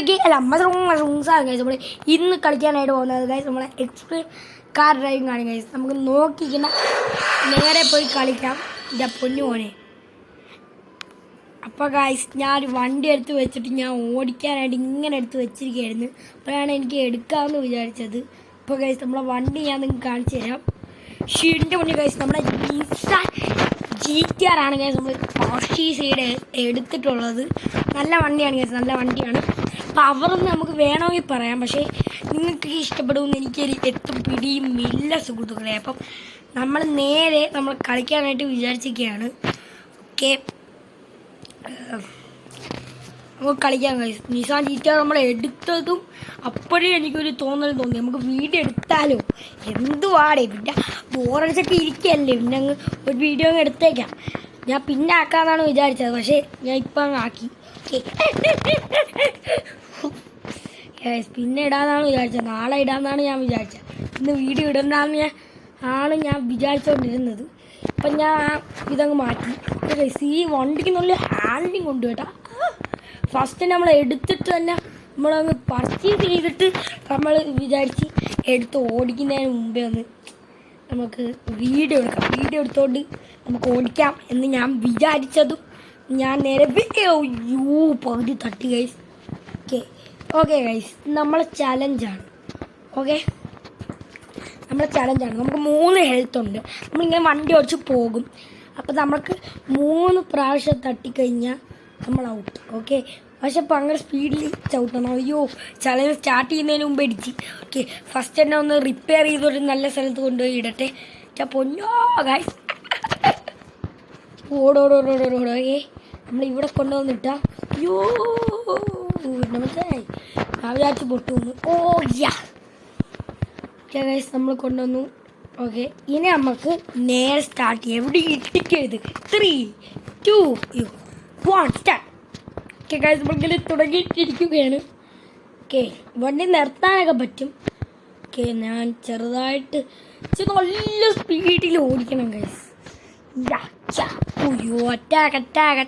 ഇന്നത്തേക്ക് അല്ല മസറൂസാണ് ഗൈസ് നമ്മൾ ഇന്ന് കളിക്കാനായിട്ട് പോകുന്നത് ഗൈസ് നമ്മളെ എക്സ്പ്രീം കാർ ഡ്രൈവിംഗ് ആണ് ഗൈസ്. നമുക്ക് നോക്കിക്കുന്ന നേരെ പോയി കളിക്കാം എൻ്റെ പൊന്നു മോനെ. അപ്പോൾ ഗൈസ് ഞാൻ വണ്ടി എടുത്ത് വെച്ചിട്ട് ഞാൻ ഓടിക്കാനായിട്ട് ഇങ്ങനെ എടുത്ത് വെച്ചിരിക്കുകയായിരുന്നു. അപ്പോഴാണ് എനിക്ക് എടുക്കാമെന്ന് വിചാരിച്ചത്. അപ്പോൾ ഗൈസ് നമ്മളെ വണ്ടി ഞാൻ നിങ്ങൾക്ക് കാണിച്ചു തരാം. ഷീറ്റിൻ്റെ മുന്നിൽ ഗൈസ് നമ്മുടെ GTR ആണ് ഗൈസ് നമ്മൾ സൈഡ് എടുത്തിട്ടുള്ളത്. നല്ല വണ്ടിയാണ് ഗൈസ്, നല്ല വണ്ടിയാണ്. പവറൊന്നും നമുക്ക് വേണമെങ്കിൽ പറയാം, പക്ഷേ നിങ്ങൾക്ക് ഇഷ്ടപ്പെടുമെന്ന് എനിക്കൊരു എത്തും പിടിയും ഇല്ല സുഹൃത്തുക്കളെ. അപ്പം നമ്മൾ കളിക്കാനായിട്ട് വിചാരിച്ചിരിക്കുകയാണ്. ഓക്കെ, നമുക്ക് കളിക്കാൻ കഴിയും. നിസാൻ GTR നമ്മൾ എടുത്തതും അപ്പോഴേ എനിക്കൊരു തോന്നൽ തോന്നി, നമുക്ക് വീഡിയോ എടുത്താലോ എന്തുവാടേ, പിന്നെ ബോറടിച്ചൊക്കെ ഇരിക്കുകയല്ലേ, പിന്നെ അങ്ങ് ഒരു വീഡിയോ അങ്ങ് എടുത്തേക്കാം. ഞാൻ പിന്നെ ആക്കാമെന്നാണ് വിചാരിച്ചത്, പക്ഷേ ഞാൻ ഇപ്പം അങ്ങ് ആക്കി. പിന്നെ ഇടാമെന്നാണ് വിചാരിച്ചത്, നാളെ ഇടാമെന്നാണ് ഞാൻ വിചാരിച്ചത്. ഇന്ന് വീഡിയോ ഇടണ്ടെന്ന് ഞാൻ വിചാരിച്ചുകൊണ്ടിരുന്നത്. അപ്പം ഞാൻ ഇതങ്ങ് മാറ്റി. ഈ വണ്ടിക്ക് നല്ല ഹാൻഡിങ് ഉണ്ട് കേട്ടോ. ഫസ്റ്റ് നമ്മൾ എടുത്തിട്ട് തന്നെ നമ്മളങ്ങ് പർച്ചേസ് ചെയ്തിട്ട് നമ്മൾ വിചാരിച്ച് എടുത്ത് ഓടിക്കുന്നതിന് മുമ്പേ ഒന്ന് നമുക്ക് വീഡിയോ എടുക്കാം. വീഡിയോ എടുത്തുകൊണ്ട് നമുക്ക് ഓടിക്കാം എന്ന് ഞാൻ വിചാരിച്ചതും ഞാൻ നേരെ പകുതി തട്ടി ഗൈസ്. ഓക്കെ ഗൈസ്, നമ്മളെ ചലഞ്ചാണ്. നമ്മുടെ ചലഞ്ചാണ്. നമുക്ക് 3 ഹെൽത്ത് ഉണ്ട്. നമ്മളിങ്ങനെ വണ്ടി ഓടിച്ച് പോകും. അപ്പോൾ നമുക്ക് 3 പ്രാവശ്യം തട്ടിക്കഴിഞ്ഞാൽ നമ്മൾ ഔട്ട്. ഓക്കെ, പക്ഷെ അപ്പോൾ അങ്ങനെ സ്പീഡിൽ ചവിട്ടണം. അയ്യോ, ചലഞ്ച് സ്റ്റാർട്ട് ചെയ്യുന്നതിന് മുമ്പ് ഇടിച്ച്. ഓക്കെ, ഫസ്റ്റ് തന്നെ ഒന്ന് റിപ്പയർ ചെയ്തൊരു നല്ല സ്ഥലത്ത് കൊണ്ടുപോയി ഇടട്ടെ. പൊന്നോ ഗൈസ്, ഓടോടോടോടോടേ നമ്മളിവിടെ കൊണ്ടുവന്നിട്ടാ. അയ്യോ മനസ്സിലായി, ഞാൻ വിചാരിച്ച് പൊട്ടുവന്നു. ഓ യാ ഗൈസ്, നമ്മൾ കൊണ്ടുവന്നു. ഓക്കെ, ഇനി നമുക്ക് നേരെ സ്റ്റാർട്ട് ചെയ്യാം. എവിടെ ഇട്ടിക്കരുത്. 3, 2, 1 സ്റ്റാർട്ട്. ഓക്കെ ഗൈസ്, നമ്മളിങ്ങനെ തുടങ്ങിയിട്ടിരിക്കുകയാണ്. ഓക്കെ, വണ്ടി നിർത്താനൊക്കെ പറ്റും. ഓക്കെ, ഞാൻ ചെറുതായിട്ട് നല്ല സ്പീഡിൽ ഓടിക്കണം ഗൈസ്. ഹാർട്ട് അറ്റാക്ക്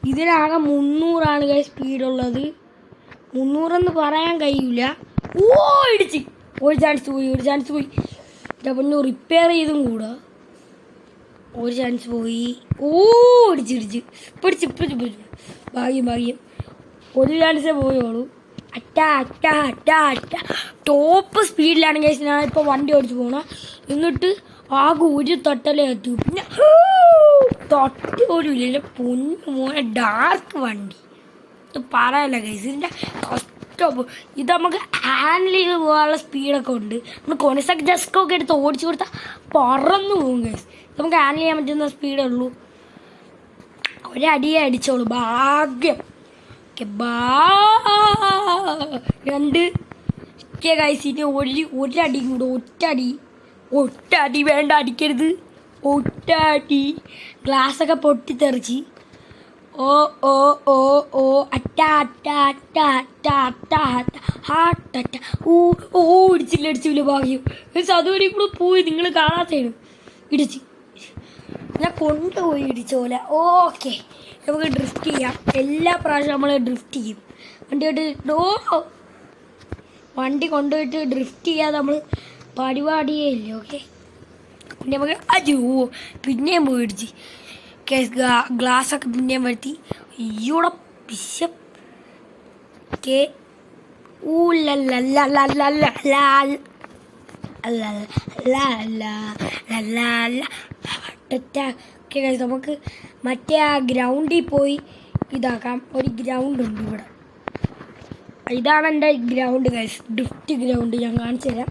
ഇതിനാകെ 300 ഗൈസ് സ്പീഡുള്ളത്. 300 പറയാൻ കഴിയില്ല. ഇടിച്ച് ഒരു ചാൻസ് പോയി. പൊന്നു റിപ്പയർ ചെയ്തും കൂടാ. ഒരു ചാൻസ് പോയി. ഇടിച്ച് പിടിച്ച് ഭാഗ്യം. ഒരു ചാൻസേ പോയുള്ളൂ. ടോപ്പ് സ്പീഡിലാണ് ഗൈസ് ഞാൻ ഇപ്പോൾ വണ്ടി ഓടിച്ച് പോകണം. എന്നിട്ട് ആകെ ഒരു തട്ടലേ എത്തും. പിന്നെ തൊട്ട് ഒരു ഇല്ല. പൊന്നു മോനെ, ഡാർക്ക് വണ്ടി ഇത് പറയല്ല ഗൈസ്. ഇതിൻ്റെ സ്റ്റോപ്പ് ഇത് നമുക്ക് ഹാൻഡിൽ ചെയ്ത് പോകാനുള്ള സ്പീഡൊക്കെ ഉണ്ട്. നമ്മൾ കൊനസൊക്കെ ജസ്റ്റൊക്കെ എടുത്ത് ഓടിച്ചു കൊടുത്താൽ പറന്നു പോകും ഗൈസ്. നമുക്ക് ഹാൻഡിൽ ചെയ്യാൻ പറ്റുന്ന സ്പീഡേ ഉള്ളൂ. ഒരടിയെ അടിച്ചോളൂ, ഭാഗ്യം. 2 ഗൈസ്, ഇനി ഒരടിയും കൂടെ. ഒറ്റടി വേണ്ട, അടിക്കരുത്. ഒറ്റടി ഗ്ലാസ്സൊക്കെ പൊട്ടിത്തെറിച്ച്. ഇടിച്ചില്ല ഭാഗ്യം. അതുവരെ കൂടെ പോയി, നിങ്ങൾ കാണാത്തതാണ്. ഇടിച്ച് ഞാൻ കൊണ്ടുപോയി ഇടിച്ചോല. ഓക്കെ, നമുക്ക് ഡ്രിഫ്റ്റ് ചെയ്യാം. എല്ലാ പ്രാവശ്യവും നമ്മൾ ഡ്രിഫ്റ്റ് ചെയ്യും. വണ്ടി കൊണ്ടുപോയിട്ട് ഡ്രിഫ്റ്റ് ചെയ്യാതെ നമ്മൾ പരിപാടിയേ ഇല്ല. ഓക്കെ, പിന്നെ നമുക്ക് പിന്നെയും പോയി ഇടിച്ച്. ഗ്ലാസ്സൊക്കെ പിന്നെയും വരുത്തി. അയ്യോടെ പിശപ്പ്. നമുക്ക് മറ്റേ ആ ഗ്രൗണ്ടിൽ പോയി ഇതാക്കാം. ഒരു ഗ്രൗണ്ട് ഉണ്ട് ഇവിടെ. ഇതാണ് എൻ്റെ ഗ്രൗണ്ട് ഗൈസ്, ഡ്രിഫ്റ്റ് ഗ്രൗണ്ട്. ഞാൻ കാണിച്ചു തരാം.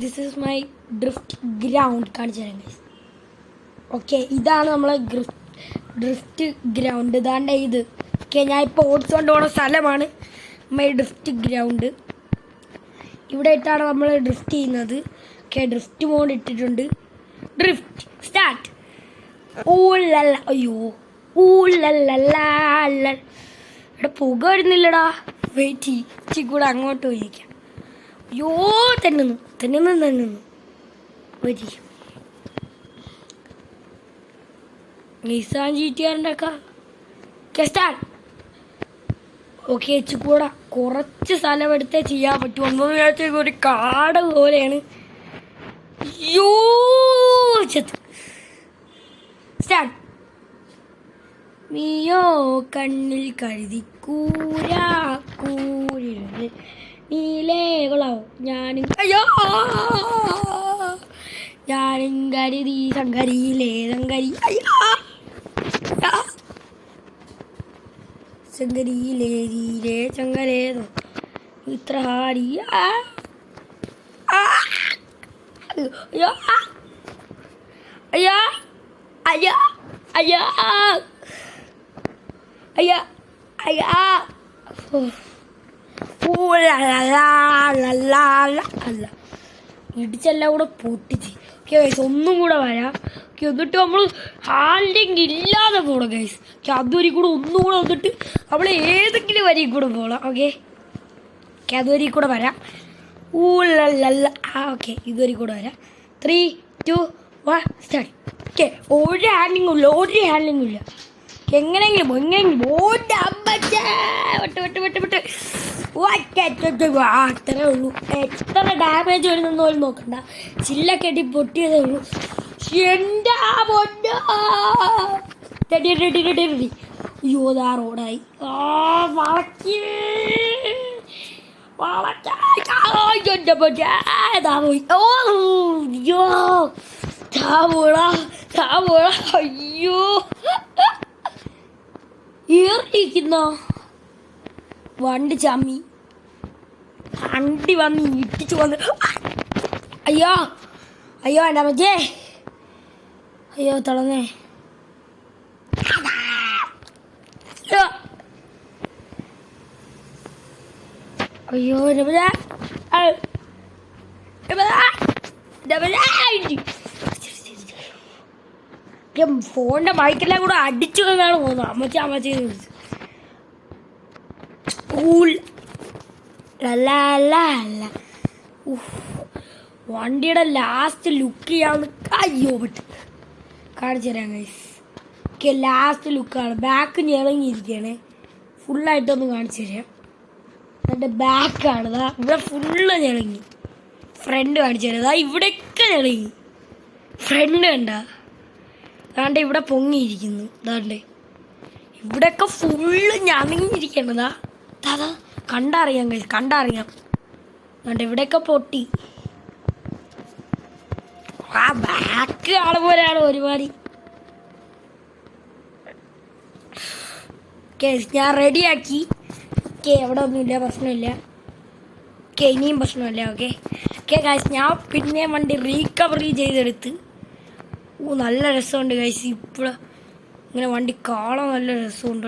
This is my drift ground. കാണിച്ചു തരാം ഗൈസ്. ഓക്കെ, ഇതാണ് നമ്മളെ ഡ്രിഫ്റ്റ് ഗ്രൗണ്ട്. ഇതാണ്ട് ഇത്. ഓക്കെ, ഞാൻ ഇപ്പോൾ ഓടിച്ചുകൊണ്ട് പോകുന്ന സ്ഥലമാണ്. My drift ground. ഇവിടെ ഇട്ടാണ് നമ്മൾ ഡ്രിഫ്റ്റ് ചെയ്യുന്നത്. ഓക്കെ, ഡ്രിഫ്റ്റ് മോഡ് ഇട്ടിട്ടുണ്ട്. Drift start. ഊല്ലല്ല, അയ്യോ ഊല്ലല്ല. ഇവിടെ പുക വരുന്നില്ലടാ. വെയിറ്റ് ഇച്ചി കൂടെ അങ്ങോട്ട് പോയിരിക്കാം. അയ്യോ തെന്നുന്നു വെയിറ്റ്. നിസാൻ GTA ഒക്കെ സ്റ്റാർട്ട്. ഓക്കെ, ഇച്ചി കൂടെ കുറച്ച് സ്ഥലം എടുത്തേ ചെയ്യാൻ പറ്റും. ഒന്നും വിചാരിച്ച ഒരു കാട് പോലെയാണ്. അയ്യോ സ്റ്റാർട്ട്. നീയോ കണ്ണിൽ കരുതി കൂരിരുന്ന് നീലേ കൊള്ളാവോ ഞാനും. അയ്യോ ഞാനും കരുതി സങ്കരിയിലേ സങ്കരി. അയ്യോ സങ്കരിയിലേ ചങ്കരേതോ ഇത്ര ഹാരി. അയ്യോ അയ്യോ അയ്യോ അയ്യോ അയ്യോ അയ്യോ. അല്ല ഇടിച്ചെല്ലാം കൂടെ പൊട്ടിച്ച്. ഓക്കെ ഗൈസ്, ഒന്നും കൂടെ വരാം. ഓക്കെ, എന്നിട്ട് നമ്മൾ ഹാൻഡിങ് ഇല്ലാതെ പോകണം ഗൈസ്. ഓക്കെ, അതുവരെ കൂടെ ഒന്നും കൂടെ വന്നിട്ട് നമ്മൾ ഏതെങ്കിലും വരിയിൽ കൂടെ പോകണം. ഓക്കെ, അതുവരെ കൂടെ വരാം. ഊല്ലല്ല. ഓക്കെ, ഇതുവരെ കൂടെ വരാം. 3, 2, 1 സ്റ്റാർട്ട്. ഓക്കെ, ഒരു ഹാൻഡിങ്ങും ഇല്ല. എങ്ങനെയെങ്കിലും അത്രേ ഉള്ളൂ. എത്ര ഡാമേജ് വരുന്നെന്ന് പോലും നോക്കണ്ട. ചില്ലൊക്കെ അടി പൊട്ടിയതേ ഉള്ളൂ. എൻ്റെ അയ്യോ, ദാ റോഡായി. അയ്യോ ഏറിയിരിക്കുന്ന വണ്ടി ചമ്മി. വണ്ടി വന്ന് ഇട്ടിച്ചു വന്ന്. അയ്യോ എൻ്റെ അമ്മച്ചേ. അയ്യോ തളന്നേ. അയ്യോ ഫോണിന്റെ മൈക്കെല്ലാം കൂടെ അടിച്ചു എന്നാണ് തോന്നുന്നത്. അമ്മച്ചി വണ്ടിയുടെ ലാസ്റ്റ് ലുക്ക് ചെയ്യാവുന്ന. അയ്യോ വിട്ട് കാണിച്ചു തരാം ഗൈസ്. ഓക്കെ, ലാസ്റ്റ് ലുക്കാണ്. ബാക്ക് ഞെളങ്ങിയിരിക്കുകയാണ്. ഫുള്ളായിട്ടൊന്ന് കാണിച്ചു തരാം. എന്നിട്ട് ബാക്കാണ് ഇവിടെ ഫുള്ള് ഞെളങ്ങി. ഫ്രണ്ട് കാണിച്ചു തരാം. ഇവിടെയൊക്കെ ഞെളങ്ങി. ഫ്രണ്ട് കണ്ട അതാണ്ട് ഇവിടെ പൊങ്ങിയിരിക്കുന്നു. അതാണ്ട് ഇവിടെയൊക്കെ ഫുള്ള് ഞെളങ്ങിയിരിക്കണതാ. അതാ കണ്ടറിയാം കഴിച്ച് അതുകൊണ്ട് ഇവിടെയൊക്കെ പൊട്ടി. ആ ബാക്ക് ആള് പോലെയാണ് ഒരുമാതിരി. ഓക്കെ, ഞാൻ റെഡിയാക്കി. ഓക്കെ, എവിടെ ഒന്നുമില്ല, പ്രശ്നമില്ല. ഓക്കെ, ഇനിയും പ്രശ്നമില്ല. ഓക്കെ ഗൈസ്, ഞാൻ പിന്നെ വണ്ടി റീകവറി ചെയ്തെടുത്ത്. നല്ല രസമുണ്ട് ഗൈസ്. ഇപ്പോൾ ഇങ്ങനെ വണ്ടി കാണാൻ നല്ല രസമുണ്ട്.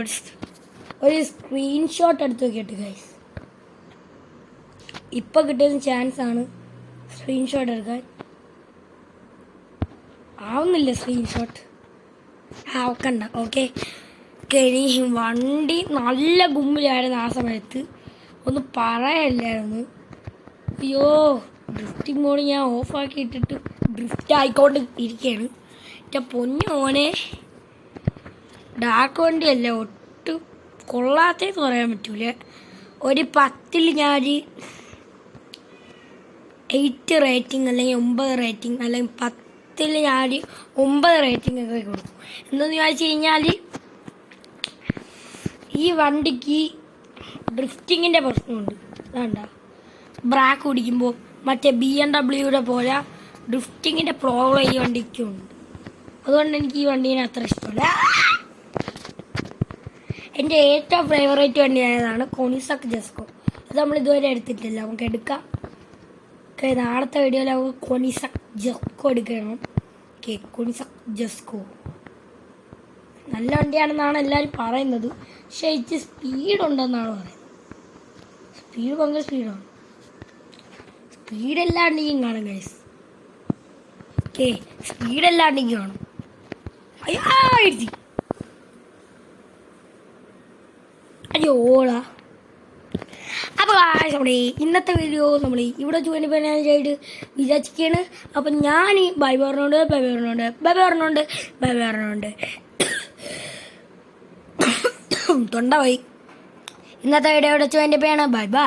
ഒരു സ്ക്രീൻഷോട്ട് എടുത്ത് നോക്കിയിട്ട് ഗൈസ്. ഇപ്പം കിട്ടുന്ന ചാൻസാണ് സ്ക്രീൻഷോട്ട് എടുക്കാൻ. ആവുന്നില്ല സ്ക്രീൻഷോട്ട്. ആവക്കണ്ട. ഓക്കെ, ഇനി വണ്ടി നല്ല ഗുമ്മിലായിരുന്നു ആ സമയത്ത്. ഒന്നും പറയാനില്ലായിരുന്നു. അയ്യോ, ഡ്രിഫ്റ്റിംഗ് മോഡ് ഞാൻ ഓഫാക്കി ഇട്ടിട്ട് ഡ്രിഫ്റ്റ് ആയിക്കൊണ്ട് ഇരിക്കുകയാണ്. എൻ്റെ പൊന്നു മോനെ, ഡാർക്ക് വണ്ടിയല്ല, ഒട്ടും കൊള്ളാത്തേന്ന് പറയാൻ പറ്റൂല. ഒരു 10ൽ ഞാൻ 8 റേറ്റിംഗ് അല്ലെങ്കിൽ 9 റേറ്റിംഗ് അല്ലെങ്കിൽ 10ൽ ഞാൻ 9 റേറ്റിംഗ് ഒക്കെ കൊടുക്കും. എന്തെന്ന് ചോദിച്ചു കഴിഞ്ഞാൽ ഈ വണ്ടിക്ക് ഡ്രിഫ്റ്റിങ്ങിൻ്റെ പ്രശ്നമുണ്ട്. വേണ്ട, ബ്രാക്ക് പിടിക്കുമ്പോൾ മറ്റേ BMW പോലെ ഡ്രിഫ്റ്റിങ്ങിൻ്റെ പ്രോബ്ലം ഈ വണ്ടിക്കുണ്ട്. അതുകൊണ്ട് എനിക്ക് ഈ വണ്ടീനെ അത്ര ഇഷ്ടമല്ല. എൻ്റെ ഏറ്റവും ഫേവറേറ്റ് വണ്ടി ആയതാണ് കൊണിസക് ജസ്കോ. അത് നമ്മൾ ഇതുവരെ എടുത്തിട്ടില്ല, നമുക്ക് എടുക്കാം. ഓക്കെ, നാളത്തെ വീഡിയോയിൽ നമുക്ക് കൊണിസക് ജസ്കോ എടുക്കണം. ഓക്കെ, കൊണിസക് ജസ്കോ നല്ല വണ്ടിയാണെന്നാണ് എല്ലാവരും പറയുന്നത്. പക്ഷേ ഇച്ചിരി സ്പീഡ് ഉണ്ടെന്നാണ് പറയുന്നത്. സ്പീഡ് ഭയങ്കര സ്പീഡാണ്. സ്പീഡല്ലാണ്ടെങ്കിൽ കാണും ഗൈസ്. ഓക്കെ, സ്പീഡല്ലാണ്ടെങ്കിൽ കാണും. അയ്യോടാ. അപ്പോൾ നമ്മുടെ ഇന്നത്തെ വീഡിയോ നമ്മൾ ഇവിടെ ചൂണ്ടിപ്പനായിട്ട് വിചാരിക്കുകയാണ്. അപ്പം ഞാൻ ബൈ പറഞ്ഞുകൊണ്ട് തൊണ്ട പോയി. ഇന്നത്തെ വീഡിയോ ഇവിടെ ചൂണ്ടിപ്പയാണ്. ബൈ.